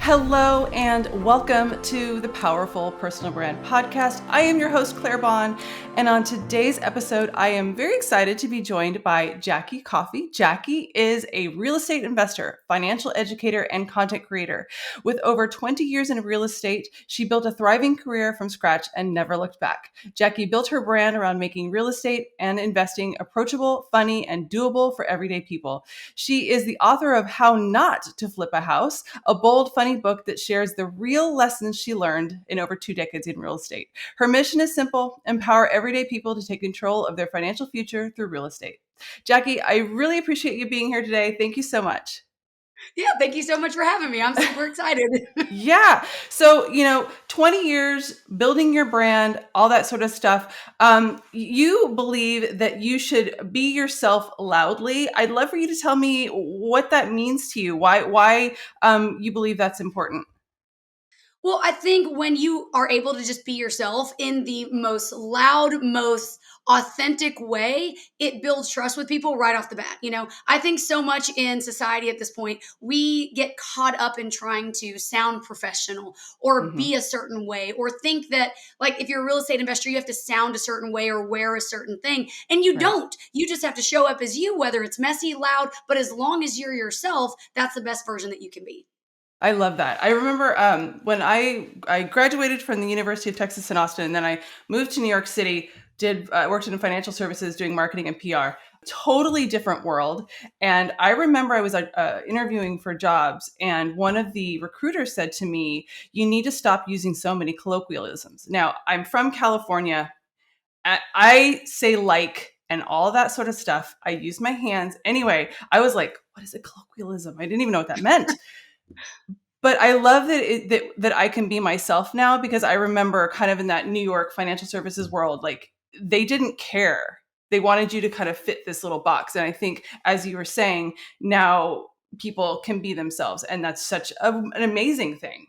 Hello and welcome to the Powerful Personal Brand Podcast. I am your host, Claire Bahn, and on today's episode, I am very excited to be joined by Jackie Coffey. Jackie is a real estate investor, financial educator, and content creator. With over 20 years in real estate, she built a thriving career from scratch and never looked back. Jackie built her brand around making real estate and investing approachable, funny, and doable for everyday people. She is the author of How Not to Flip a House, a bold, funny book that shares the real lessons she learned in over 2 decades in real estate. Her mission is simple: empower everyday people to take control of their financial future through real estate. Jackie, I really appreciate you being here today. Thank you so much. Yeah, thank you so much for having me. I'm super excited. Yeah. So, 20 years building your brand, all that sort of stuff. You believe that you should be yourself loudly. I'd love for you to tell me what that means to you. Why you believe that's important. Well, I think when you are able to just be yourself in the most loud, most authentic way, it builds trust with people right off the bat. I think so much in society at this point, we get caught up in trying to sound professional or Mm-hmm. be a certain way or think that, like, if you're a real estate investor, you have to sound a certain way or wear a certain thing. And you Right. don't. You just have to show up as you, whether it's messy, loud, but as long as you're yourself, that's the best version that you can be. I love that. I remember when I graduated from the University of Texas in Austin, and then I moved to New York City. Worked in financial services, doing marketing and PR. Totally different world. And I remember I was interviewing for jobs, and one of the recruiters said to me, "You need to stop using so many colloquialisms." Now, I'm from California. I say like and all that sort of stuff. I use my hands anyway. I was like, "What is a colloquialism?" I didn't even know what that meant. But I love that I can be myself now, because I remember kind of in that New York financial services world, like, they didn't care. They wanted you to kind of fit this little box. And I think, as you were saying, now people can be themselves. And that's such an amazing thing.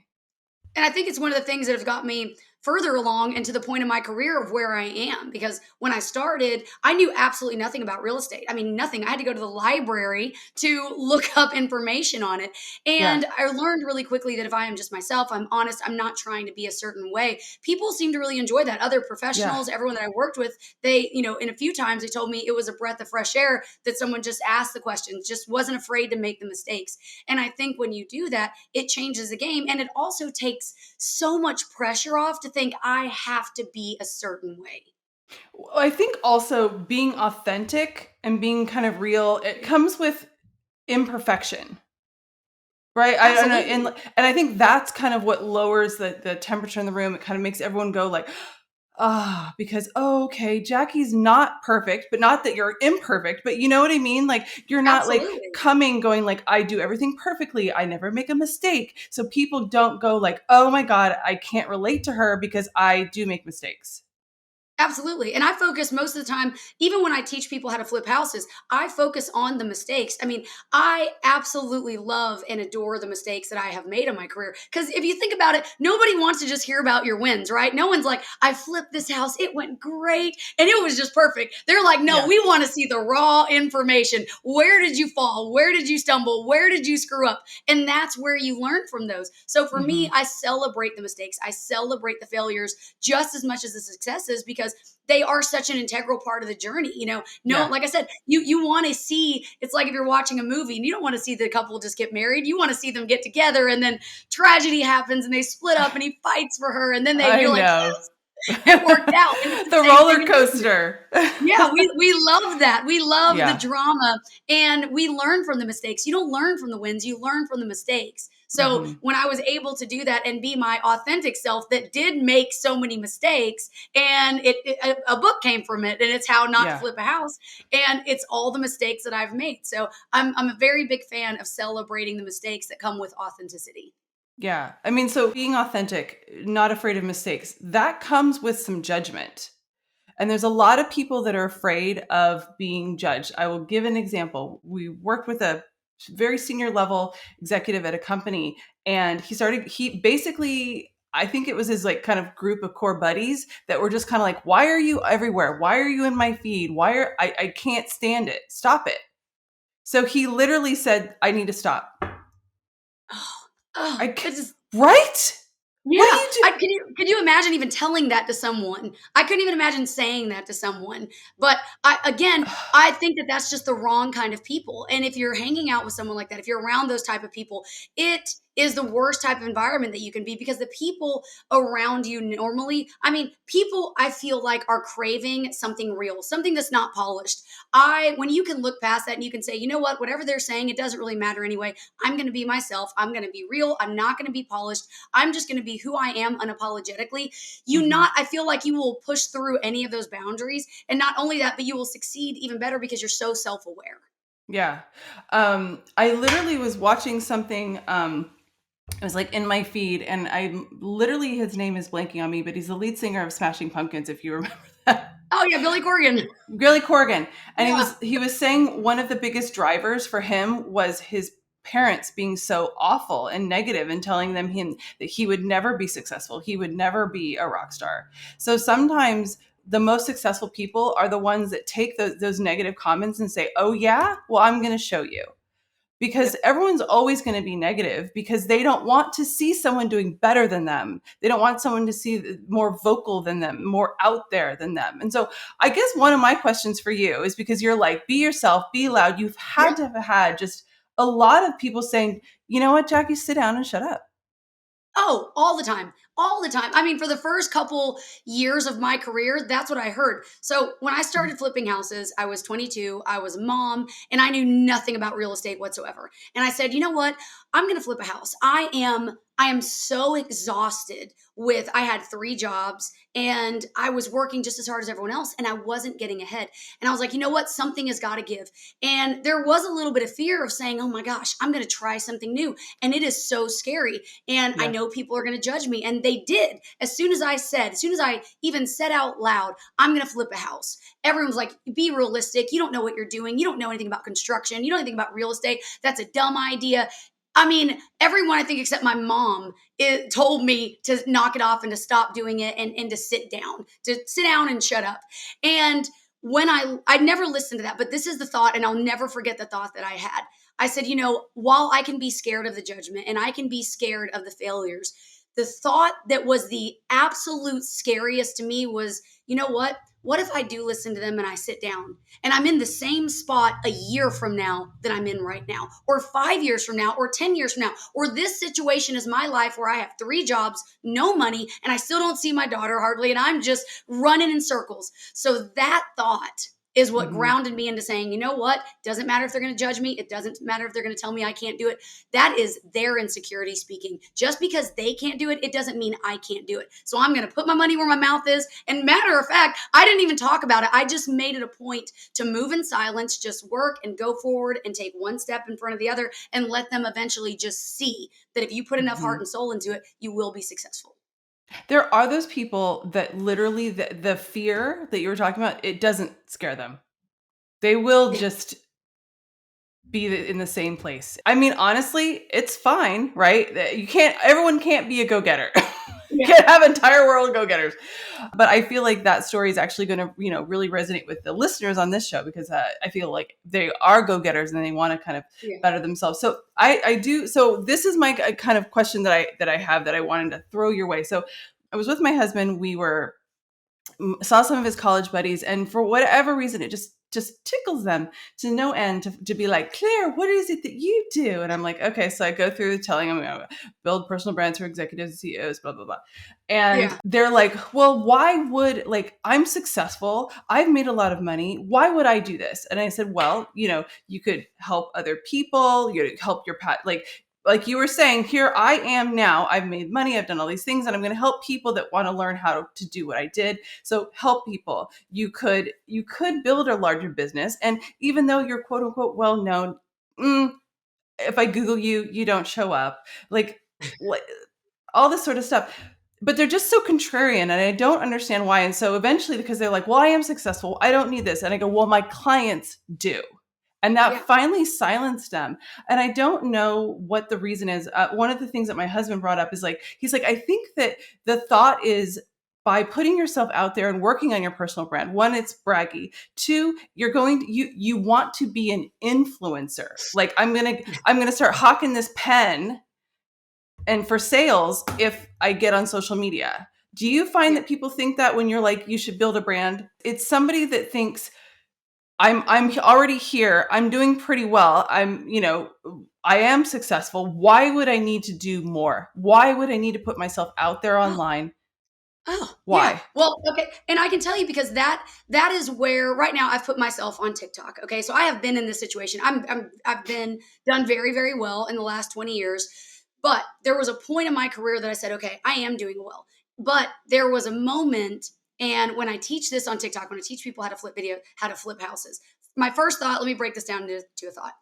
And I think it's one of the things that have got me further along and to the point in my career of where I am. Because when I started, I knew absolutely nothing about real estate. I mean, nothing. I had to go to the library to look up information on it. Yeah. And I learned really quickly that if I am just myself, I'm honest, I'm not trying to be a certain way. People seem to really enjoy that. Other Yeah. professionals, everyone that I worked with, they, in a few times, they told me it was a breath of fresh air that someone just asked the questions, just wasn't afraid to make the mistakes. And I think when you do that, it changes the game. And it also takes so much pressure off to think I have to be a certain way. Well, I think also being authentic and being kind of real, it comes with imperfection. Right. I don't know. And Absolutely. and I think that's kind of what lowers the temperature in the room. It kind of makes everyone go like, because, oh, okay, Jackie's not perfect, but not that you're imperfect, but you know what I mean? Like, you're not like Absolutely. going like, I do everything perfectly. I never make a mistake. So people don't go like, oh my God, I can't relate to her because I do make mistakes. Absolutely. And I focus most of the time, even when I teach people how to flip houses, I focus on the mistakes. I mean, I absolutely love and adore the mistakes that I have made in my career. Because if you think about it, nobody wants to just hear about your wins, right? No one's like, I flipped this house, it went great, and it was just perfect. They're like, no, Yeah. we want to see the raw information. Where did you fall? Where did you stumble? Where did you screw up? And that's where you learn from those. So for Hmm. me, I celebrate the mistakes, I celebrate the failures just as much as the successes because they are such an integral part of the journey. No, Yeah. like I said, you want to see, it's like if you're watching a movie and you don't want to see the couple just get married, you want to see them get together and then tragedy happens and they split up and he fights for her and then I you're like, know. yes, it worked out. And it's the The same thing roller in business. coaster. Yeah, we love that. We love the Yeah. drama and we learn from the mistakes. You don't learn from the wins, you learn from the mistakes. So Hmm. when I was able to do that and be my authentic self that did make so many mistakes, and a book came from it, and it's How Not to Yeah. Flip a House, and it's all the mistakes that I've made. So I'm a very big fan of celebrating the mistakes that come with authenticity. Yeah. I mean, so being authentic, not afraid of mistakes, that comes with some judgment. And there's a lot of people that are afraid of being judged. I will give an example. We worked with a very senior level executive at a company, and he basically, I think it was his like kind of group of core buddies that were just kind of like, why are you everywhere? Why are you in my feed? I can't stand it. Stop it. So he literally said, I need to stop. Oh, I c- it's just right? What do yeah. you do? Could you imagine even telling that to someone? I couldn't even imagine saying that to someone. But I think that that's just the wrong kind of people. And if you're hanging out with someone like that, if you're around those type of people, it is the worst type of environment that you can be because the people around you normally, I mean, people I feel like are craving something real, something that's not polished. When you can look past that and you can say, you know what, whatever they're saying, it doesn't really matter anyway. I'm going to be myself. I'm going to be real. I'm not going to be polished. I'm just going to be who I am unapologetically. Mhm. I feel like you will push through any of those boundaries. And not only that, but you will succeed even better because you're so self aware. Yeah. I literally was watching something. It was like in my feed, and I literally, his name is blanking on me, but he's the lead singer of Smashing Pumpkins, if you remember that. Oh, yeah, Billy Corgan. Billy Corgan. And Yeah. he was saying one of the biggest drivers for him was his parents being so awful and negative and telling him that he would never be successful. He would never be a rock star. So sometimes the most successful people are the ones that take those negative comments and say, "Oh yeah, well I'm going to show you." Because Yep. everyone's always going to be negative because they don't want to see someone doing better than them. They don't want someone to see more vocal than them, more out there than them. And so I guess one of my questions for you is, because you're like, be yourself, be loud. You've had Yep. to have had just a lot of people saying, you know what, Jackie, sit down and shut up. Oh, all the time. All the time. I mean, for the first couple years of my career, that's what I heard. So, when I started flipping houses, I was 22, I was a mom, and I knew nothing about real estate whatsoever. And I said, "You know what? I'm going to flip a house. I am so exhausted with I had 3 jobs and I was working just as hard as everyone else and I wasn't getting ahead. And I was like, "You know what? Something has got to give." And there was a little bit of fear of saying, "Oh my gosh, I'm going to try something new." And it is so scary, and I Yeah. know people are going to judge me. And they did. As soon as I even said out loud, "I'm going to flip a house," everyone's like, "Be realistic. You don't know what you're doing. You don't know anything about construction. You don't know anything about real estate. That's a dumb idea." I mean, everyone I think except my mom told me to knock it off and to stop doing it and to sit down and shut up. And I never listened to that, but this is the thought, and I'll never forget the thought that I had. I said, while I can be scared of the judgment and I can be scared of the failures, the thought that was the absolute scariest to me was, you know what? What if I do listen to them and I sit down and I'm in the same spot a year from now that I'm in right now, or 5 years from now, or 10 years from now, or this situation is my life where I have 3 jobs, no money, and I still don't see my daughter hardly, and I'm just running in circles. So that thought is what Hmm. grounded me into saying, you know what? Doesn't matter if they're going to judge me. It doesn't matter if they're going to tell me I can't do it. That is their insecurity speaking. Just because they can't do it, it doesn't mean I can't do it. So I'm going to put my money where my mouth is. And matter of fact, I didn't even talk about it. I just made it a point to move in silence, just work and go forward and take one step in front of the other and let them eventually just see that if you put enough heart Hmm. and soul into it, you will be successful. There are those people that literally, the fear that you were talking about, it doesn't scare them. They will Yeah. just be in the same place. I mean, honestly, it's fine, right? Everyone can't be a go-getter. Yeah. Can't have entire world go-getters. But I feel like that story is actually going to, really resonate with the listeners on this show, because I feel like they are go-getters and they want to kind of Yeah. better themselves. So I do. So this is my kind of question that I have, that I wanted to throw your way. So I was with my husband. We were saw some of his college buddies, and for whatever reason it just tickles them to no end to be like, Claire, what is it that you do? And I'm like, okay. So I go through telling them, build personal brands for executives and CEOs, blah blah blah. And Yeah. they're like, well, why would, like, I'm successful, I've made a lot of money, why would I do this? And I said, well, you could help other people, you could help your pat, like you were saying, here I am now. I've made money. I've done all these things, and I'm going to help people that want to learn how to do what I did. So help people. You could build a larger business, and even though you're quote unquote well known, if I Google you, you don't show up. Like all this sort of stuff. But they're just so contrarian, and I don't understand why. And so eventually, because they're like, well, I am successful, I don't need this. And I go, well, my clients do. And that Yeah. finally silenced them. And I don't know what the reason is. One of the things that my husband brought up is, like, he's like, I think that the thought is, by putting yourself out there and working on your personal brand, one, it's braggy. Two, you want to be an influencer. Like, I'm gonna start hawking this pen and for sales if I get on social media. Do you find Yeah. that people think that when you're like, you should build a brand? It's somebody that thinks I'm already here. I'm doing pretty well. I am successful. Why would I need to do more? Why would I need to put myself out there Oh, online? oh, yeah. Why? Well, okay, and I can tell you because that is where right now I've put myself on TikTok. Okay, so I have been in this situation. I've been done very very well in the last 20 years, but there was a point in my career that I said, okay, I am doing well. But there was a moment, and when I teach this on TikTok, when I teach people how to flip video, how to flip houses, my first thought. Let me break this down to a thought.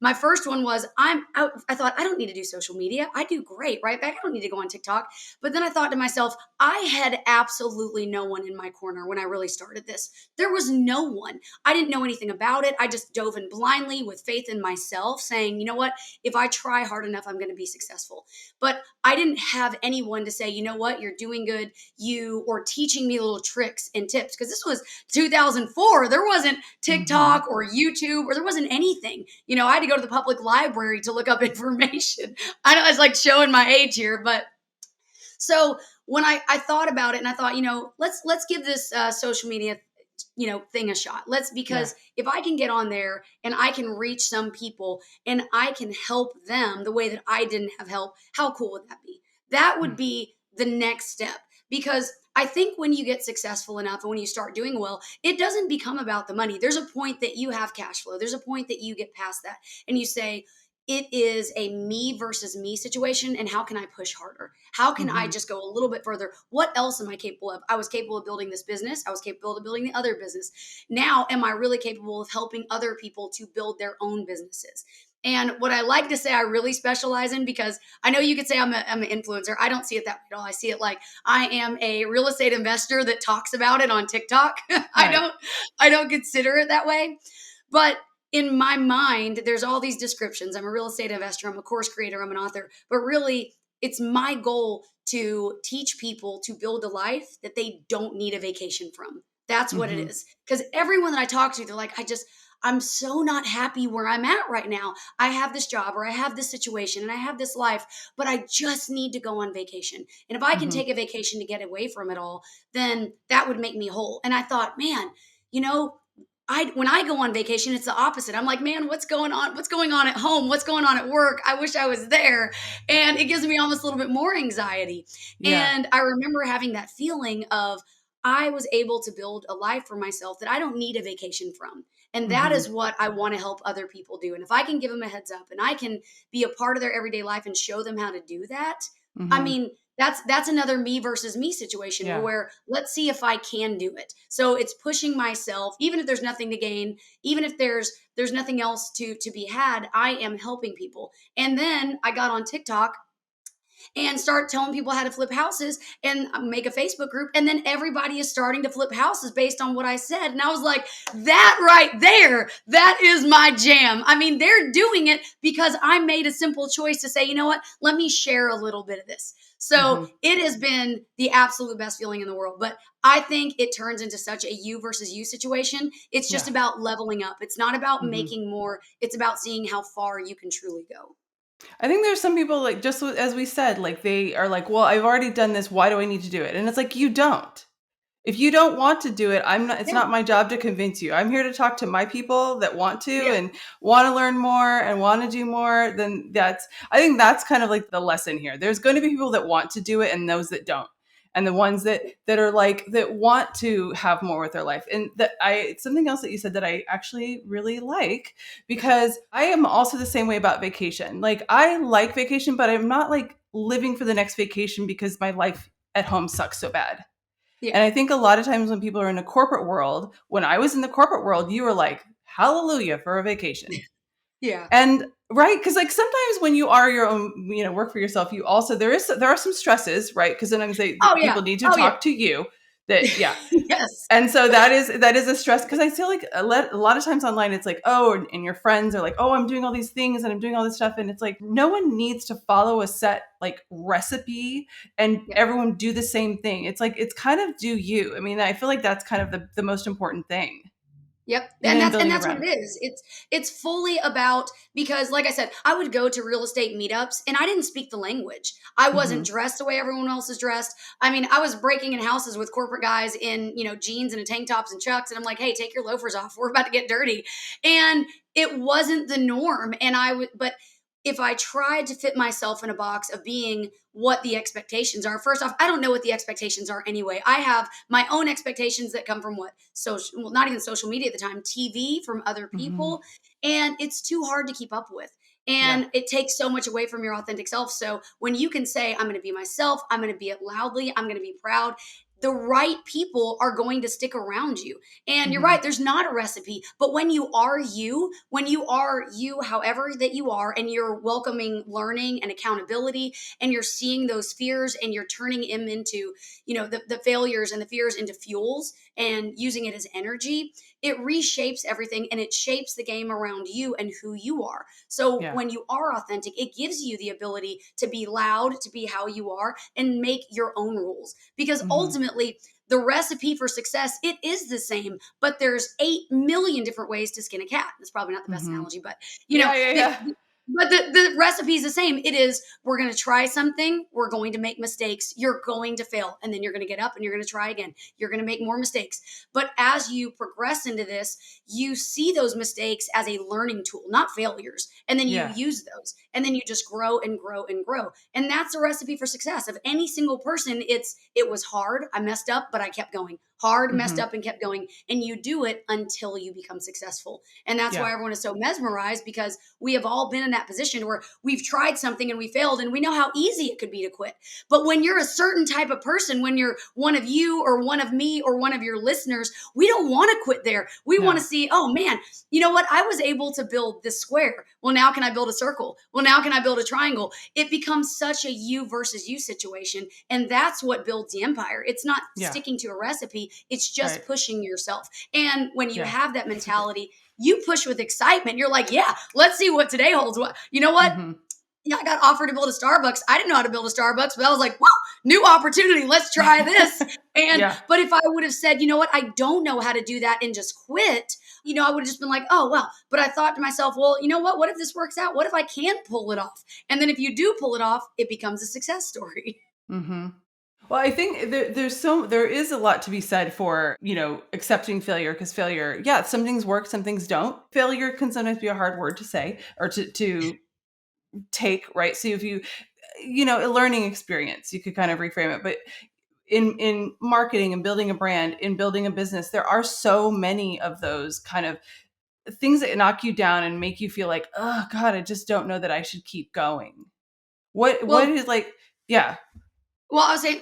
My first one was I'm out. I thought I don't need to do social media. I do great, right? Back, I don't need to go on TikTok. But then I thought to myself, I had absolutely no one in my corner when I really started this. There was no one. I didn't know anything about it. I just dove in blindly with faith in myself, saying, you know what? If I try hard enough, I'm going to be successful. But I didn't have anyone to say, you know what? You're doing good. Or teaching me little tricks and tips. Because this was 2004. There wasn't Mm-hmm. TikTok or YouTube, or there wasn't anything. I had to go to the public library to look up information. I know it's like showing my age here, but so when I thought about it, and I thought, let's give this social media thing a shot. Yeah. Because if I can get on there and I can reach some people and I can help them the way that I didn't have help, how cool would that be? That would be the next step. Because I think when you get successful enough and when you start doing well, it doesn't become about the money. There's a point that you have cash flow. There's a point that you get past that and you say, it is a me versus me situation. And how can I push harder? How can I Mm-hmm. just go a little bit further? What else am I capable of? I was capable of building this business. I was capable of building the other business. Now, am I really capable of helping other people to build their own businesses? And what I like to say I really specialize in, because I know you could say I'm an influencer. I don't see it that way at all. I see it like I am a real estate investor that talks about it on TikTok. I Right. don't I don't consider it that way. But in my mind, there's all these descriptions. I'm a real estate investor, I'm a course creator, I'm an author, but really it's my goal to teach people to build a life that they don't need a vacation from. That's what Mm-hmm. it is. Because everyone that I talk to, they're like, I'm so not happy where I'm at right now. I have this job or I have this situation and I have this life, but I just need to go on vacation. And if I can Mm-hmm. take a vacation to get away from it all, then that would make me whole. And I thought, man, you know, when I go on vacation, it's the opposite. I'm like, man, what's going on? What's going on at home? What's going on at work? I wish I was there. And it gives me almost a little bit more anxiety. Yeah. And I remember having that feeling of I was able to build a life for myself that I don't need a vacation from. And that Mm-hmm. is what I want to help other people do. And if I can give them a heads up and I can be a part of their everyday life and show them how to do that, I Mm-hmm. mean, that's another me versus me situation Yeah. where let's see if I can do it. So it's pushing myself, even if there's nothing to gain, even if there's nothing else to be had. I am helping people. And then I got on TikTok and start telling people how to flip houses and make a Facebook group. And then everybody is starting to flip houses based on what I said. And I was like, that right there, that is my jam. I mean, they're doing it because I made a simple choice to say, you know what, let me share a little bit of this. So Mm-hmm. it has been the absolute best feeling in the world. But I think it turns into such a you versus you situation. It's just Yeah. about leveling up. It's not about Mm-hmm. making more, it's about seeing how far you can truly go. I think there's some people like just as we said, like they are like, well, I've already done this. Why do I need to do it? And it's like you don't. If you don't want to do it, I'm not. It's Yeah. not my job to convince you. I'm here to talk to my people that want to Yeah. and want to learn more and want to do more. Then that's. I think that's kind of like the lesson here. There's going to be people that want to do it and those that don't, and the ones that are like that want to have more with their life. And that something else that you said that I actually really like, because I am also the same way about vacation. Like I like vacation, but I'm not like living for the next vacation because my life at home sucks so bad. Yeah. And I think a lot of times when people are in a corporate world, when I was in the corporate world, you were like, hallelujah for a vacation. Yeah. And right, because like sometimes when you are your own, work for yourself, you also there are some stresses, right? Because sometimes Oh yeah. people need to Oh yeah. talk to you. That yeah, Yes. and so that is a stress because I feel like a lot of times online it's like, oh, and your friends are like, oh, I'm doing all these things and I'm doing all this stuff, and it's like no one needs to follow a set like recipe and Yeah. everyone do the same thing. It's like it's kind of do you. I mean, I feel like that's kind of the most important thing. Yep. and then And building a that's what brand. it is. It's fully about, because like I said, I would go to real estate meetups and I didn't speak the language. I wasn't Hmm. dressed the way everyone else is dressed. I mean, I was breaking in houses with corporate guys in, jeans and tank tops and chucks, and I'm like, "Hey, take your loafers off. We're about to get dirty." And it wasn't the norm, and I would but if I tried to fit myself in a box of being what the expectations are. First off, I don't know what the expectations are anyway. I have my own expectations that come from what social, well, not even social media at the time, TV, from other Hmm. people. And it's too hard to keep up with. Yeah. And it takes so much away from your authentic self. So when you can say, I'm going to be myself, I'm going to be it loudly, I'm going to be proud, the right people are going to stick around you. And you're Hmm. right, there's not a recipe. But when you are you, however that you are, and you're welcoming learning and accountability, and you're seeing those fears and you're turning them into, the failures and the fears into fuels and using it as energy, it reshapes everything and it shapes the game around you and who you are. So Yeah. when you are authentic, it gives you the ability to be loud, to be how you are, and make your own rules. Because Hmm. ultimately, the recipe for success, it is the same, but there's 8 million different ways to skin a cat. That's probably not the best Hmm. analogy, but Yeah. Yeah. the, Yeah. but the recipe is the same. It is, we're going to try something, we're going to make mistakes, you're going to fail, and then you're going to get up and you're going to try again. You're going to make more mistakes. But as you progress into this, you see those mistakes as a learning tool, not failures. And then you Yeah. use those. And then you just grow and grow and grow. And that's a recipe for success. Of any single person, it was hard. I messed up, but I kept going. Hard, messed Hmm. up, and kept going. And you do it until you become successful. And that's Yeah. why everyone is so mesmerized, because we have all been in that position where we've tried something and we failed, and we know how easy it could be to quit. But when you're a certain type of person, when you're one of you or one of me or one of your listeners, we don't want to quit there. We want No. to see, oh man, you know what? I was able to build this square. Well, now can I build a circle? Well, now can I build a triangle? It becomes such a you versus you situation. And that's what builds the empire. It's not Yeah. sticking to a recipe, it's just Right. pushing yourself. And when you Yeah. have that That's so good. mentality, you push with excitement. You're like, yeah, let's see what today holds. You know what? Hmm. Yeah, I got offered to build a Starbucks. I didn't know how to build a Starbucks, but I was like, wow, new opportunity. Let's try this. And, Yeah. but if I would have said, you know what, I don't know how to do that and just quit, I would have just been like, oh, well, but I thought to myself, well, you know what if this works out? What if I can't pull it off? And then if you do pull it off, it becomes a success story. Hmm. Well, I think there is a lot to be said for, accepting failure, because failure, yeah, some things work, some things don't. Failure can sometimes be a hard word to say or to take, right? So if you, a learning experience, you could kind of reframe it. But in marketing and building a brand, in building a business, there are so many of those kind of things that knock you down and make you feel like, oh God, I just don't know that I should keep going. What Well, is like, yeah. Well, I was saying,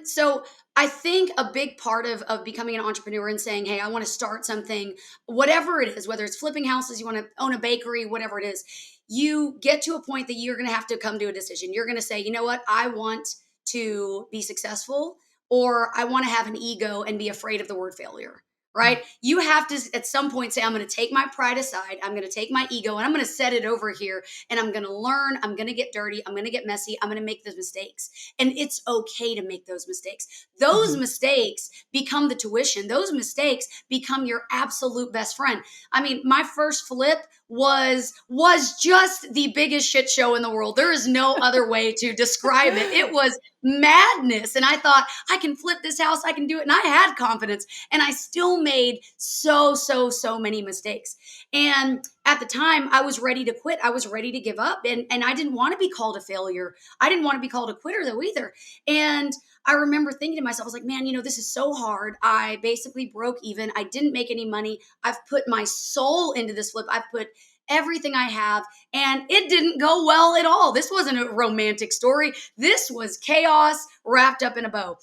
so I think a big part of becoming an entrepreneur and saying, hey, I want to start something, whatever it is, whether it's flipping houses, you want to own a bakery, whatever it is, you get to a point that you're going to have to come to a decision. You're going to say, you know what, I want to be successful, or I want to have an ego and be afraid of the word failure. Right? You have to at some point say, I'm going to take my pride aside. I'm going to take my ego and I'm going to set it over here, and I'm going to learn. I'm going to get dirty. I'm going to get messy. I'm going to make those mistakes. And it's okay to make those mistakes. Those Hmm. mistakes become the tuition. Those mistakes become your absolute best friend. I mean, my first flip was just the biggest shit show in the world. There is no other way to describe it. It was madness. And I thought, I can flip this house, I can do it. And I had confidence, and I still made so many mistakes. And at the time, I was ready to quit. I was ready to give up. And I didn't want to be called a failure. I didn't want to be called a quitter though either. And I remember thinking to myself, I was like, man, this is so hard. I basically broke even. I didn't make any money. I've put my soul into this flip. I've put everything I have, and it didn't go well at all. This wasn't a romantic story. This was chaos wrapped up in a bow.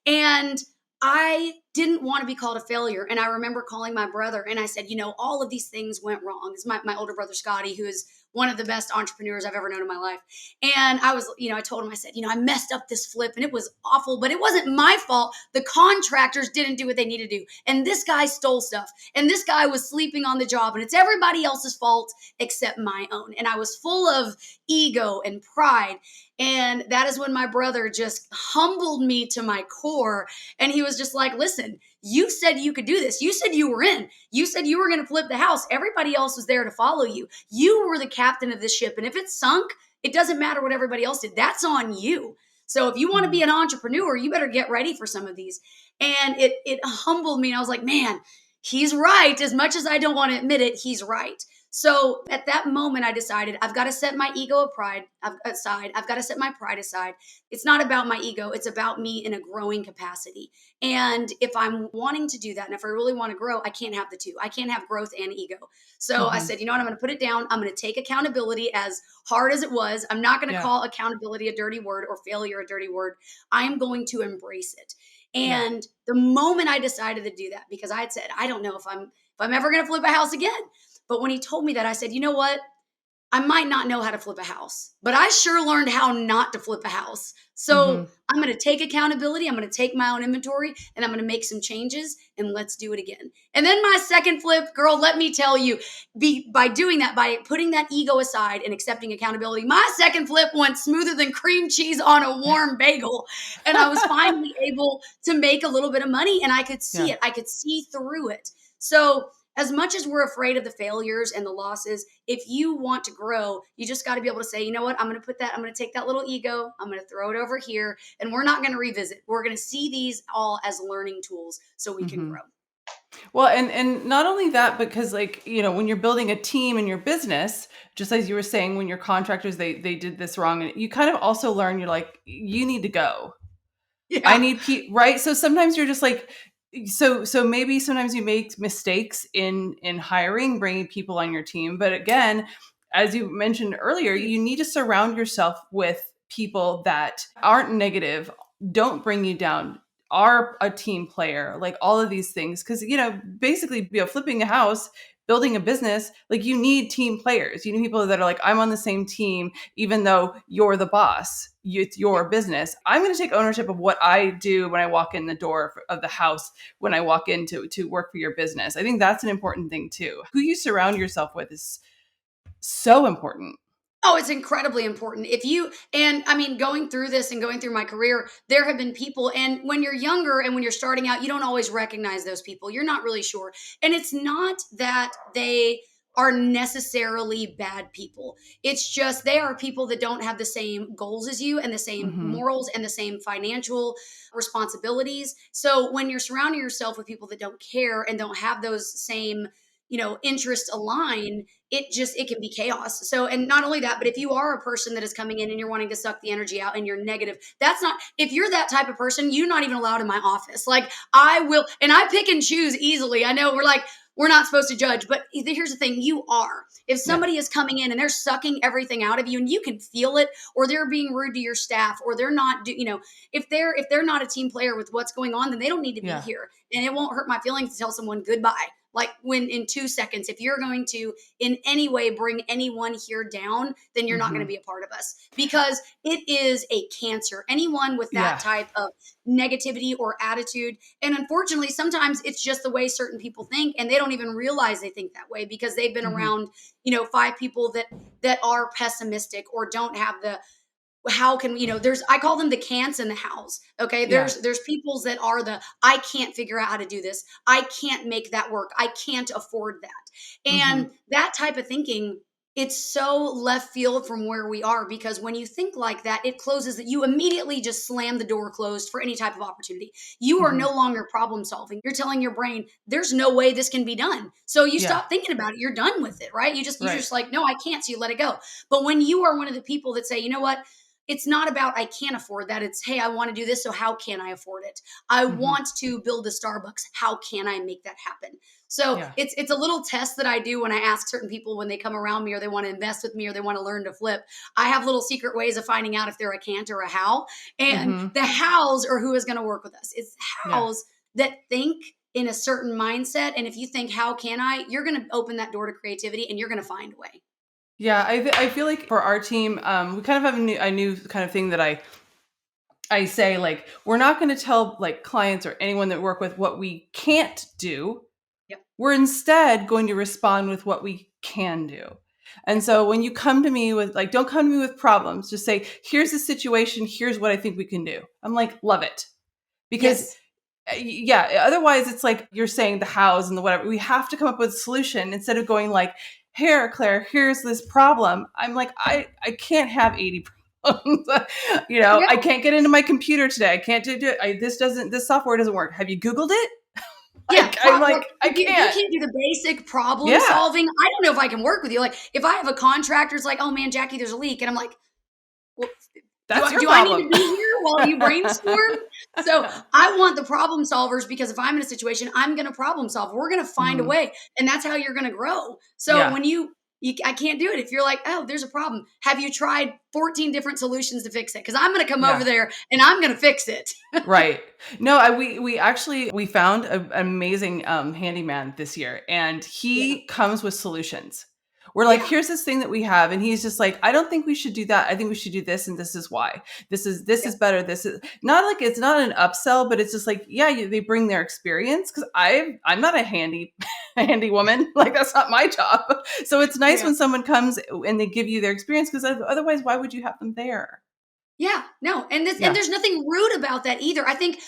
And I didn't want to be called a failure. And I remember calling my brother and I said, all of these things went wrong. It's my older brother, Scotty, who is one of the best entrepreneurs I've ever known in my life. And I told him, I said, I messed up this flip and it was awful, but it wasn't my fault. The contractors didn't do what they needed to do. And this guy stole stuff. And this guy was sleeping on the job. And it's everybody else's fault except my own. And I was full of ego and pride. And that is when my brother just humbled me to my core. And he was just like, listen, you said you could do this. You said you were in. You said you were going to flip the house. Everybody else was there to follow you. You were the captain of this ship. And if it sunk, it doesn't matter what everybody else did. That's on you. So if you want to be Mhm. an entrepreneur, you better get ready for some of these. And it humbled me. And I was like, man, he's right. As much as I don't want to admit it, he's right. So at that moment, I decided I've got to set my ego of pride aside. I've got to set my pride aside. It's not about my ego. It's about me in a growing capacity. And if I'm wanting to do that, and if I really want to grow, I can't have the two. I can't have growth and ego. So I Mhm. said, you know what? I'm going to put it down. I'm going to take accountability as hard as it was. I'm not going to Yeah. call accountability a dirty word or failure a dirty word. I am going to embrace it. Yeah. And the moment I decided to do that, because I had said, I don't know if I'm ever going to flip a house again. But when he told me that, I said, you know what? I might not know how to flip a house, but I sure learned how not to flip a house. So Mhm. I'm going to take accountability. I'm going to take my own inventory and I'm going to make some changes and let's do it again. And then my second flip, girl, let me tell you, by doing that, by putting that ego aside and accepting accountability, my second flip went smoother than cream cheese on a warm bagel. And I was finally able to make a little bit of money and I could see Yeah. it. I could see through it. So as much as we're afraid of the failures and the losses, if you want to grow, you just got to be able to say, you know what, I'm going to I'm going to take that little ego, I'm going to throw it over here, and we're not going to revisit. We're going to see these all as learning tools so we can Mhm. grow. Well, and not only that, because like, when you're building a team in your business, just as you were saying, when your contractors, they did this wrong, and you kind of also learn, you're like, you need to go. I Yeah. need right? So sometimes you're just like, so maybe sometimes you make mistakes in hiring, bringing people on your team. But again, as you mentioned earlier, you need to surround yourself with people that aren't negative, don't bring you down, are a team player, like all of these things. Because, basically, flipping a house, building a business, like you need team players. You need people that are like, I'm on the same team, even though you're the boss, it's Yeah. your business. I'm going to take ownership of what I do when I walk in the door of the house, when I walk in to work for your business. I think that's an important thing too. Who you surround yourself with is so important. Oh, it's incredibly important. If you, and I mean, going through this and going through my career, there have been people, and when you're younger and when you're starting out, you don't always recognize those people. You're not really sure. And it's not that they are necessarily bad people. It's just they are people that don't have the same goals as you and the same Hmm. morals and the same financial responsibilities. So when you're surrounding yourself with people that don't care and don't have those same, interests align, it can be chaos. So, and not only that, but if you are a person that is coming in and you're wanting to suck the energy out and you're negative, that's not, if you're that type of person, you're not even allowed in my office. Like I will, and I pick and choose easily. I know we're not supposed to judge, but here's the thing, you are. If Yeah. somebody is coming in and they're sucking everything out of you and you can feel it, or they're being rude to your staff, or they're not if they're not a team player with what's going on, then they don't need to be Yeah. here. And it won't hurt my feelings to tell someone goodbye. Like when in 2 seconds, if you're going to in any way bring anyone here down, then you're not going to Hmm. be a part of us, because it is a cancer. Anyone with that Yeah. type of negativity or attitude. And unfortunately, sometimes it's just the way certain people think and they don't even realize they think that way because they've been Hmm. around, five people that are pessimistic or don't have the, how can there's, I call them the can'ts and the hows. Okay, Yeah. there's peoples that are the, I can't figure out how to do this, I can't make that work, I can't afford that. Hmm. And that type of thinking, it's so left field from where we are, because when you think like that, it closes that, you immediately just slam the door closed for any type of opportunity. You are Hmm. no longer problem solving. You're telling your brain there's no way this can be done, so you Yeah. stop thinking about it, you're done with it, right? You're Right. just like, no, I can't, so you let it go. But when you are one of the people that say, you know what, it's not about I can't afford that. It's, hey, I want to do this. So how can I afford it? I Hmm. want to build a Starbucks. How can I make that happen? So Yeah. it's a little test that I do when I ask certain people when they come around me or they want to invest with me or they want to learn to flip. I have little secret ways of finding out if they're a can't or a how. And Hmm. the hows are who is going to work with us. It's Yeah. hows that think in a certain mindset. And if you think, how can I, you're going to open that door to creativity and you're going to find a way. Yeah. I feel like for our team, we kind of have a new kind of thing that I say, like, we're not going to tell like clients or anyone that we work with what we can't do. Yep. We're instead going to respond with what we can do. And so when you come to me with like, don't come to me with problems, just say, here's the situation, here's what I think we can do. I'm like, love it. Because Yes. yeah, otherwise it's like you're saying the hows and the whatever. We have to come up with a solution instead of going like, here, Claire, here's this problem. I'm like, I can't have 80 problems. I Yeah. can't get into my computer today. I can't do it. This software doesn't work. Have you Googled it? Yeah, I'm like like, I if you can't. can't do the basic problem Yeah, solving, I don't know if I can work with you. Like if I have a contractor, it's like, oh man, Jackie, there's a leak, and I'm like, well, do that's I your do I need to problem. be here while you brainstorm? So I want the problem solvers because if I'm in a situation, I'm going to problem solve. We're going to find a Mhm. way, and that's how you're going to grow. So Yeah, when I can't do it if you're like, oh, there's a problem. Have you tried 14 different solutions to fix it? Because I'm going to come over yeah. there and I'm going to fix it. Right. No, we actually we found an amazing handyman this year, and Yeah, he comes with solutions. We're like, yeah, here's this thing that we have, and he's just like, I don't think we should do that. I think we should do this, and this is why. This yeah, is better. This is not like it's not an upsell, but it's just like, yeah, they bring their experience because I'm not a a handy woman. Like that's not my job. So it's nice yeah. when someone comes and they give you their experience because otherwise, why would you have them there? Yeah, no, and Yeah. there's nothing rude about that either. I think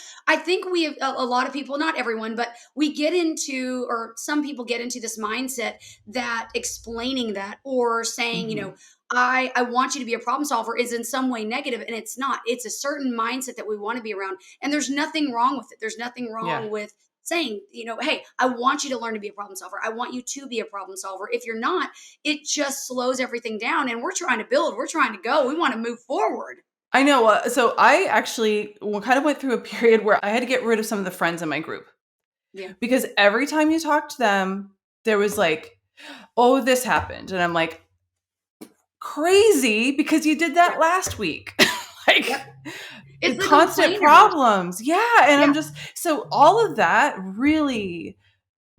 we have a lot of people, not everyone, but we get into, or some people get into this mindset that explaining that or saying, Hmm. I want you to be a problem solver is in some way negative, and it's not. It's a certain mindset that we want to be around, and there's nothing wrong with it. There's nothing Yeah. wrong with saying, hey, I want you to learn to be a problem solver. I want you to be a problem solver. If you're not, it just slows everything down, and we're trying to build, we're trying to go, we want to move forward. I know. So I actually kind of went through a period where I had to get rid of some of the friends in my group Yeah. because every time you talk to them, there was like, oh, this happened. And I'm like, crazy because you did that Right. last week. Yep. Like It's the constant complainers. problems. Yeah. And Yeah. I'm just, so all of that really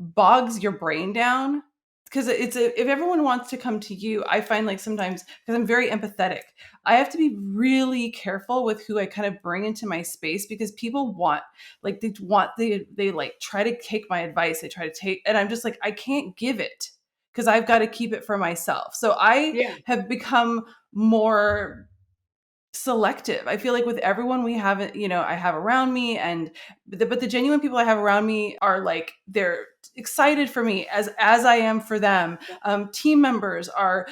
bogs your brain down because if everyone wants to come to you, I find like sometimes because I'm very empathetic, I have to be really careful with who I kind of bring into my space because people want like they like try to take my advice, they try to take, and I'm just like I can't give it because I've got to keep it for myself. So I Yeah. have become more selective. I feel like with everyone we have, I have around me, and but the genuine people I have around me are like they're excited for me as I am for them. Yeah. Team members are,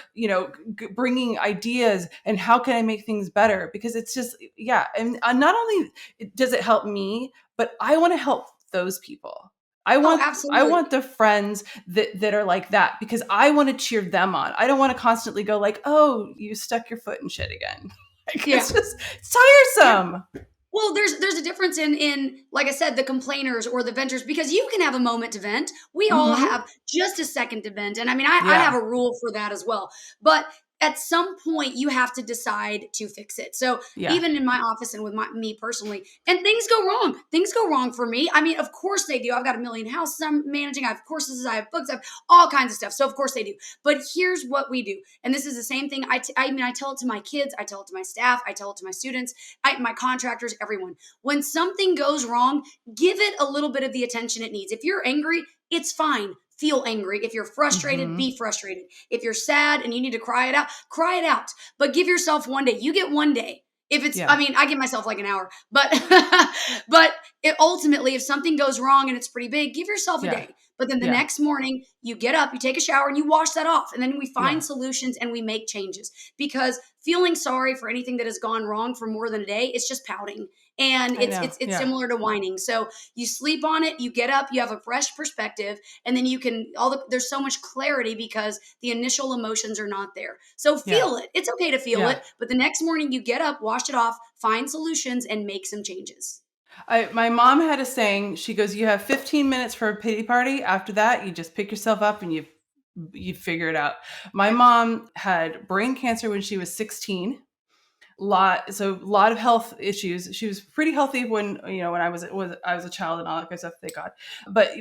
bringing ideas and how can I make things better because it's just yeah, and not only does it help me, but I want to help those people. Oh, I absolutely. want the friends that are like that because I want to cheer them on. I don't want to constantly go like, "Oh, you stuck your foot in shit again." Like Yeah. it's Yeah. tiresome. Well, there's a difference in like I said, the complainers or the venters because you can have a moment to vent. We all Mhm. have just a second to vent, and I mean, I have Yeah. a rule for that as well. But at some point, you have to decide to fix it. So Yeah. even in my office and with me personally, and things go wrong. Things go wrong for me. I mean, of course they do. I've got a million houses I'm managing. I have courses. I have books. I have all kinds of stuff. So of course they do. But here's what we do, and this is the same thing. I mean, I tell it to my kids. I tell it to my staff. I tell it to my students. My contractors, everyone. When something goes wrong, give it a little bit of the attention it needs. If you're angry, it's fine. Feel angry. If you're frustrated, Mhm. be frustrated. If you're sad and you need to cry it out, cry it out. But give yourself one day. You get one day. If it's, I Yeah. mean, I give myself like an hour, but but ultimately, if something goes wrong and it's pretty big, give yourself a Yeah. day. But then the Yeah. next morning, you get up, you take a shower, and you wash that off, and then we Yeah. find solutions and we make changes. Because feeling sorry for anything that has gone wrong for more than a day, it's just pouting, and I it's know. it's it's Yeah. similar to whining. So you sleep on it, you get up, you have a fresh perspective, and then you can there's so much clarity because the initial emotions are not there. So Yeah. feel it. It's okay to feel Yeah. it, but the next morning you get up, wash it off, find solutions, and make some changes. My mom had a saying. She goes, "You have 15 minutes for a pity party. After that, you just pick yourself up and you figure it out." My Yep. mom had brain cancer when she was 16. Lot of health issues. She was pretty healthy when I was a child and all that kind of stuff, thank God. But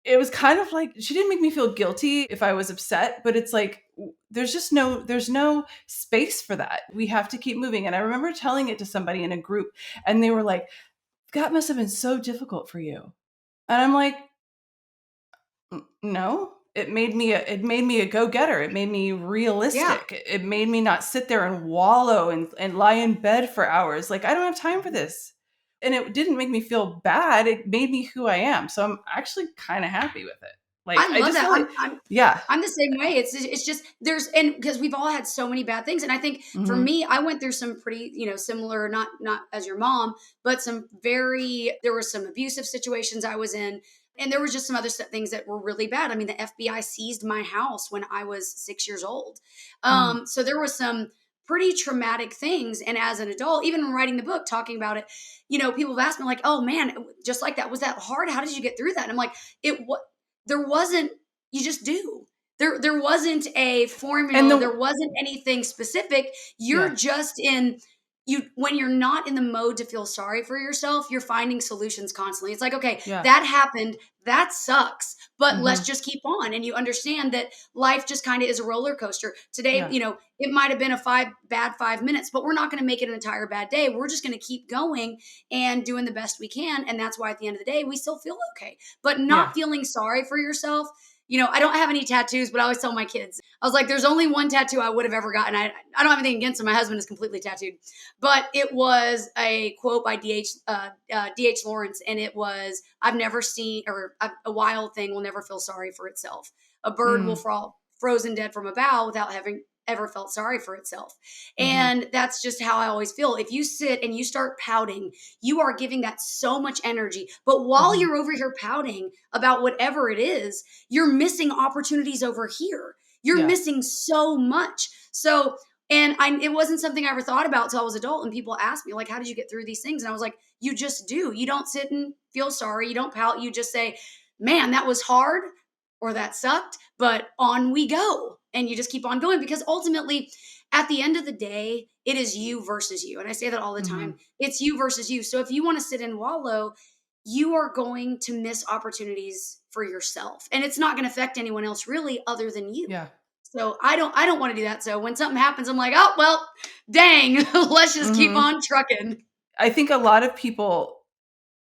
it was kind of like she didn't make me feel guilty if I was upset, but it's like there's no space for that. We have to keep moving. And I remember telling it to somebody in a group and they were like, that must have been so difficult for you. And I'm like, No. it made me a go-getter. It made me Yeah. realistic. It made me not sit there and wallow and lie in bed for hours. Like, I don't have time for this. And it didn't make me feel bad. It made me who I am. So I'm actually kind of happy with it. Like, I I love just that. feel like, yeah. I'm the same way. It's just there's and because we've all had so many bad things, and I think for Hmm. me, I went through some pretty similar, not as your mom, but some very there were some abusive situations I was in, and there was just some other things that were really bad. I mean, the FBI seized my house when I was 6 years old, Hmm. so there was some pretty traumatic things. And as an adult, even writing the book, talking about it, people have asked me like, "Oh man, just like that, was that hard? How did you get through that?" And I'm like, it what there wasn't you just do. There wasn't a And formula, the, there wasn't anything specific. yeah, You're just in you when you're not in the mode to feel sorry for yourself, you're finding solutions constantly. It's like, okay, yeah. that happened, that sucks, but let's Hmm. just keep on. And you understand that life just kind of is a roller coaster. Today, Yeah, it might have been a 5 minutes, but we're not going to make it an entire bad day. We're just going to keep going and doing the best we can. And that's why at the end of the day, we still feel okay. But not yeah. feeling sorry for yourself. I don't have any tattoos, but I always tell my kids, I was like, there's only one tattoo I would have ever gotten. I don't have anything against him. My husband is completely tattooed, but it was a quote by D.H. Lawrence. And it was, I've never seen, or a wild thing will never feel sorry for itself. A bird will Mm, fall frozen dead from a bough without having ever felt sorry for itself. hmm. And that's just how I always feel. If you sit and you start pouting, you are giving that so much energy. But while Hmm. you're over here pouting about whatever it is, you're missing opportunities over here. You're Yeah. missing so much. So, it wasn't something I ever thought about till I was adult. And people asked me, like, how did you get through these things? And I was like, you just do. You don't sit and feel sorry. You don't pout. You just say, man, that was hard or that sucked, but on we go. And you just keep on going because ultimately, at the end of the day, it is you versus you. And I say that all the time. Hmm. It's you versus you. So if you want to sit and wallow, you are going to miss opportunities for yourself. And it's not going to affect anyone else really other than you. Yeah. So I don't want to do that. So when something happens, I'm like, oh well, dang, let's just keep Hmm. on trucking. I think a lot of people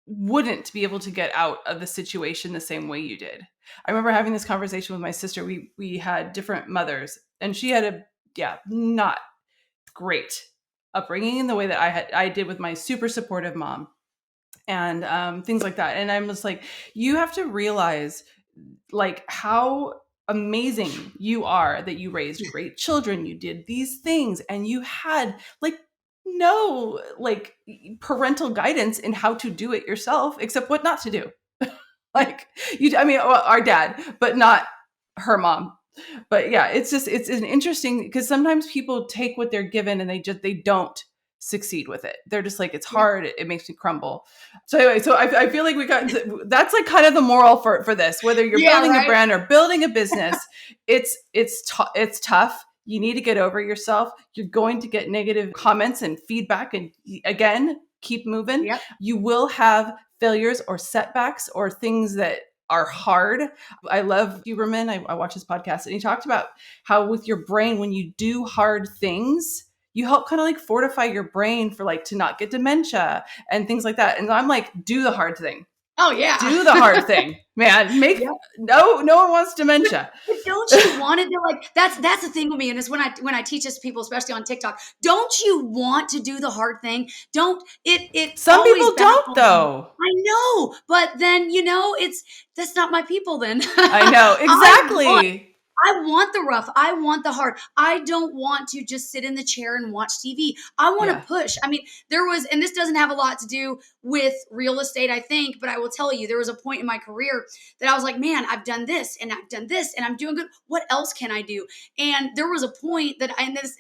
wouldn't be able to get out of the situation the same way you did. I remember having this conversation with my sister. We had different mothers, and she had a, yeah, not great upbringing in the way that I did with my super supportive mom, and things like that. And I'm just like, you have to realize like how amazing you are that you raised great children, you did these things, and you had like no like parental guidance in how to do it yourself except what not to do. Like, you, I mean, well, our dad, but not her mom. But yeah, it's just, it's an interesting, because sometimes people take what they're given and they don't succeed with it. They're just like, it's Yep. hard, it makes me crumble. So anyway, so I feel like we got that's like kind of the moral for this, whether you're Yeah, building a right. brand or building a business. It's tough. You need to get over yourself. You're going to get negative comments and feedback, and again, keep moving. Yep. You will have failures or setbacks or things that are hard. I love Huberman. I watch his podcast, and he talked about how with your brain, when you do hard things, you help kind of like fortify your brain for like to not get dementia and things like that. And I'm like, do the hard thing. Oh yeah. Do the hard thing, man. Make Yep. no one wants But, dementia. but don't you want it to like that's the thing with me, and it's when I teach this to people, especially on TikTok. Don't you want to do the hard thing? Don't it Some always people don't baffles me. though. I know, but then it's that's not my people. Then I know I want exactly. I want the rough. I want the hard. I don't want to just sit in the chair and watch TV. I want Yeah. to push. I mean, and this doesn't have a lot to do with real estate, I think, but I will tell you, there was a point in my career that I was like, man, I've done this and I've done this and I'm doing good. What else can I do? And there was a point that and this,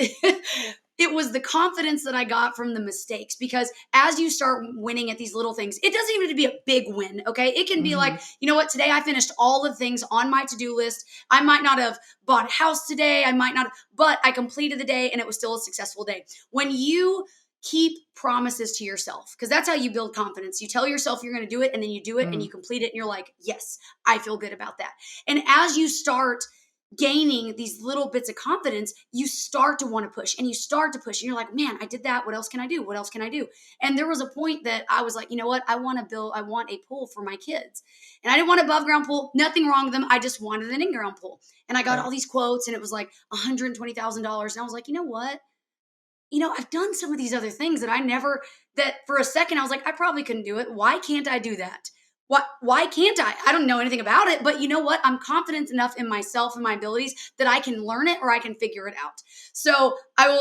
it was the confidence that I got from the mistakes because as you start winning at these little things, it doesn't even have to be a big win. Okay. It can be Hmm. like, you know what? Today I finished all the things on my to-do list. I might not have bought a house today. I might not, but I completed the day and it was still a successful day. When you keep promises to yourself, because that's how you build confidence. You tell yourself you're going to do it and then you do it and you complete it and you're like, yes, I feel good about that. And as you start gaining these little bits of confidence, you start to want to push and you start to push and you're like, man, I did that. What else can I do? What else can I do? And there was a point that I was like, you know what? I want a pool for my kids. And I didn't want an above ground pool, nothing wrong with them. I just wanted an in ground pool. And I got Right. all these quotes and it was like $120,000. And I was like, you know what? I've done some of these other things that for a second I was like, I probably couldn't do it. Why can't I do that? Why can't I? I don't know anything about it, but you know what? I'm confident enough in myself and my abilities that I can learn it or I can figure it out. So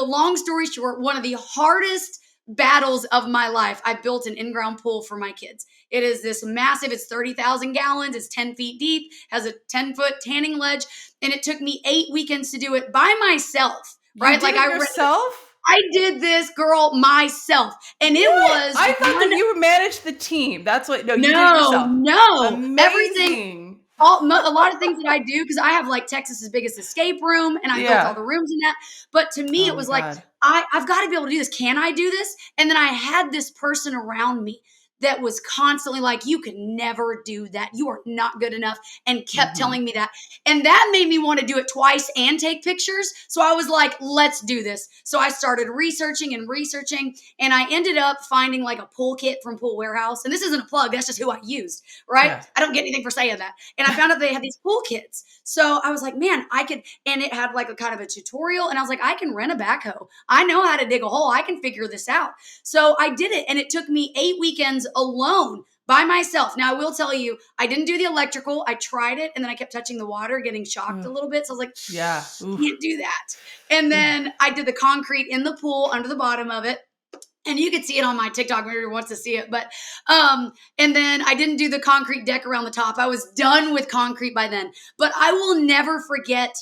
long story short, one of the hardest battles of my life, I built an in-ground pool for my kids. It is this massive, it's 30,000 gallons, it's 10 feet deep, has a 10-foot tanning ledge, and it took me 8 weekends to do it by myself, You right? did Like it yourself? I did this, girl, myself. And it What? was I thought one that you managed the team. That's what. No, you did it no, yourself. no. Everything Amazing. a lot of things that I do, because I have like Texas's biggest escape room and I built all Yeah. the rooms in that. But to me, Oh it my was like, God. I've got to be able to do this. Can I do this? And then I had this person around me that was constantly like, you can never do that. You are not good enough. And kept Hmm. telling me that. And that made me want to do it twice and take pictures. So I was like, let's do this. So I started researching and researching. And I ended up finding like a pool kit from Pool Warehouse. And this isn't a plug. That's just who I used, right? Yeah. I don't get anything for saying that. And I found out they had these pool kits. So I was like, man, I could, and it had like a kind of a tutorial. And I was like, I can rent a backhoe. I know how to dig a hole. I can figure this out. So I did it. And it took me 8 weekends alone by myself. Now I will tell you, I didn't do the electrical. I tried it and then I kept touching the water, getting shocked a Ugh. little bit. So I was like, Yeah. Oof. can't do that. And Yeah. then I did the concrete in the pool under the bottom of it. And you can see it on my TikTok if anyone wants to see it. But and then I didn't do the concrete deck around the top. I was done with concrete by then. But I will never forget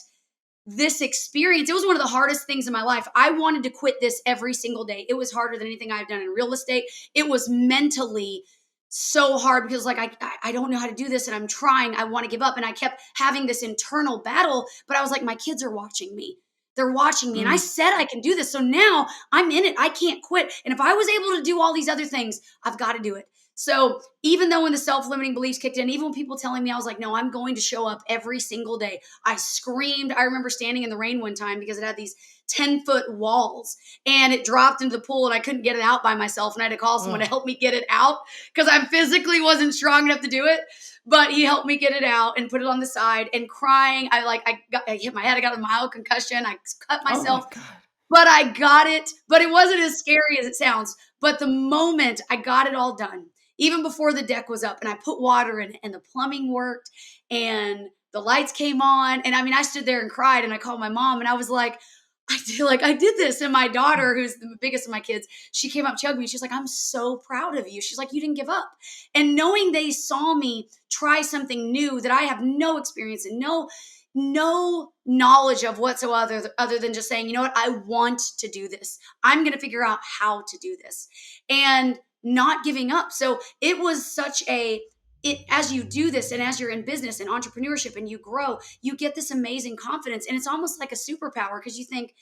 this experience. It was one of the hardest things in my life. I wanted to quit this every single day. It was harder than anything I've done in real estate. It was mentally so hard because like I don't know how to do this and I'm trying. I want to give up. And I kept having this internal battle, but I was like, my kids are watching me. They're watching me. And I Mm. said I can do this. So now I'm in it. I can't quit. And if I was able to do all these other things, I've got to do it. So even though when the self-limiting beliefs kicked in, even when people telling me, I was like, no, I'm going to show up every single day. I screamed. I remember standing in the rain one time because it had these 10-foot walls and it dropped into the pool and I couldn't get it out by myself. And I had to call someone to Ugh. help me get it out because I physically wasn't strong enough to do it. But he helped me get it out and put it on the side and crying. I hit my head. I got a mild concussion. I cut Oh my myself, God. but I got it. But it wasn't as scary as it sounds. But the moment I got it all done, even before the deck was up, and I put water in it, and the plumbing worked, and the lights came on, and I mean, I stood there and cried, and I called my mom, and I was like, I did this. And my daughter, who's the biggest of my kids, she came up, chugged me. She's like, I'm so proud of you. She's like, you didn't give up. And knowing they saw me try something new that I have no experience in, no knowledge of whatsoever other than just saying, you know what, I want to do this. I'm going to figure out how to do this and not giving up. So it was such as you do this and as you're in business and entrepreneurship and you grow, you get this amazing confidence and it's almost like a superpower because you think,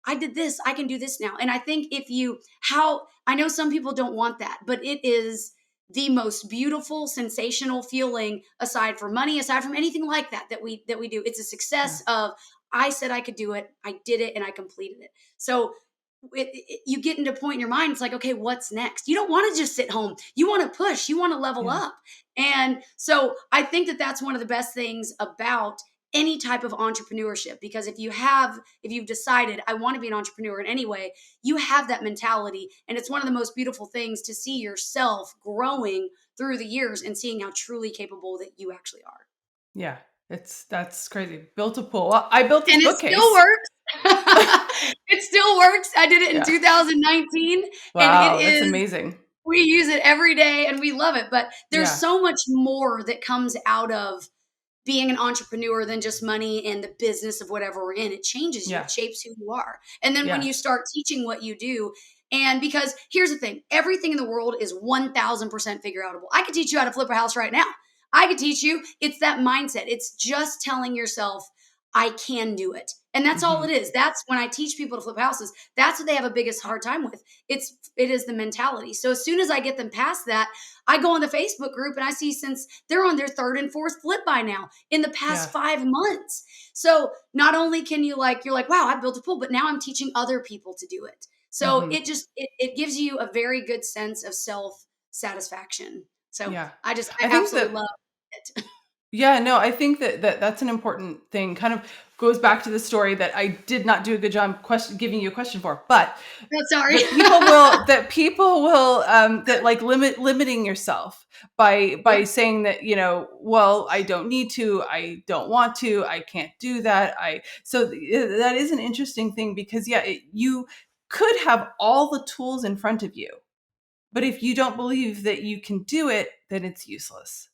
I did this, I can do this now. And I think I know some people don't want that, but it is the most beautiful, sensational feeling aside from money, aside from anything like that we do. It's a Yeah. success of I said I could do it, I did it, and I completed it. So you get into a point in your mind, it's like, okay, what's next? You don't want to just sit home. You want to push, you want to level Yeah. up. And so I think that that's one of the best things about any type of entrepreneurship because if you've decided I want to be an entrepreneur in any way, you have that mentality and it's one of the most beautiful things to see yourself growing through the years and seeing how truly capable that you actually are. Yeah. That's crazy. Built a pool. Well, I built this And it still bookcase. works. It still works. I did it in Yeah. 2019 and it Wow. That's is amazing. we use it every day and we love it, but there's Yeah. so much more that comes out of being an entrepreneur than just money and the business of whatever we're in. It changes you, it Yeah. shapes who you are. And then when Yeah. you start teaching what you do, and because here's the thing, everything in the world is 1000% figure outable. I could teach you how to flip a house right now. I could teach you. It's that mindset. It's just telling yourself, I can do it. And that's all Hmm. it is. That's when I teach people to flip houses, that's what they have a biggest hard time with. It is the mentality. So as soon as I get them past that, I go on the Facebook group and I see since they're on their third and fourth flip by now in the past Yeah. 5 months. So not only can you like, you're like, wow, I built a pool, but now I'm teaching other people to do it. So Hmm. it gives you a very good sense of self satisfaction. So Yeah. I I think absolutely that love it. Yeah, no, I think that that's an important thing. Kind of goes back to the story that I did not do a good job giving you a question for, but Oh, sorry. that people will that like limiting yourself by Yeah, saying that, well, I don't need to, I don't want to, I can't do that. That is an interesting thing because you could have all the tools in front of you, but if you don't believe that you can do it, then it's useless.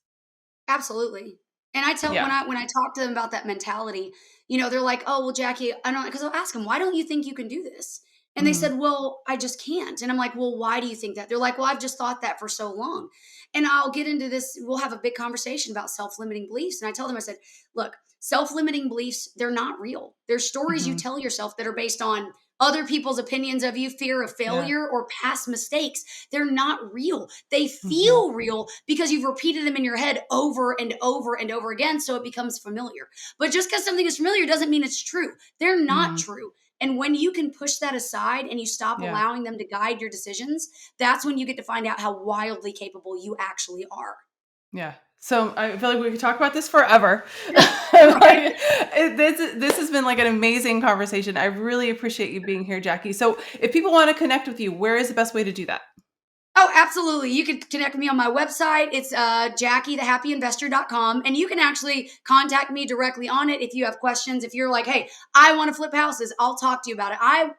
absolutely. And I tell Yeah. when I talk to them about that mentality, they're like, "Oh, well, Jackie, I don't," because I'll ask them, "Why don't you think you can do this?" And they Mhm. said, "Well, I just can't." And I'm like, "Well, why do you think that?" They're like, "Well, I've just thought that for so long." And I'll get into this. We'll have a big conversation about self-limiting beliefs. And I tell them, I said, "Look, self-limiting beliefs, they're not real. They're stories you Mhm. tell yourself that are based on other people's opinions of you, fear of Yeah. failure, or past mistakes. They're not real. They Mhm. feel real because you've repeated them in your head over and over and over again. So it becomes familiar. But just because something is familiar doesn't mean it's true. They're not Mhm. true. And when you can push that aside and you stop Yeah. allowing them to guide your decisions, that's when you get to find out how wildly capable you actually are. Yeah. So I feel like we could talk about this forever. Right. This has been like an amazing conversation. I really appreciate you being here, Jackie. So if people want to connect with you, where is the best way to do that? Oh, absolutely. You can connect with me on my website. It's JackieTheHappyInvestor.com. And you can actually contact me directly on it if you have questions. If you're like, hey, I want to flip houses, I'll talk to you about it. I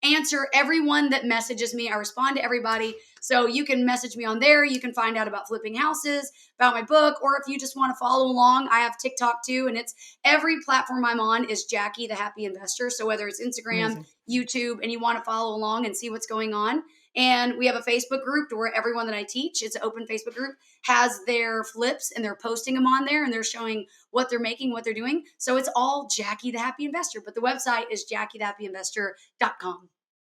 answer everyone that messages me. I respond to everybody. So you can message me on there. You can find out about flipping houses, about my book, or if you just want to follow along, I have TikTok too. And it's every platform I'm on is Jackie the Happy Investor. So whether it's Instagram, Amazing. YouTube, and you want to follow along and see what's going on, and we have a Facebook group to where everyone that I teach, it's an open Facebook group, has their flips and they're posting them on there and they're showing what they're making, what they're doing. So it's all Jackie the Happy Investor, but the website is JackieTheHappyInvestor.com.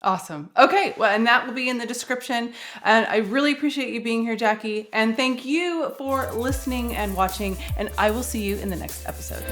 Awesome. Okay. Well, and that will be in the description. And I really appreciate you being here, Jackie. And thank you for listening and watching. And I will see you in the next episode.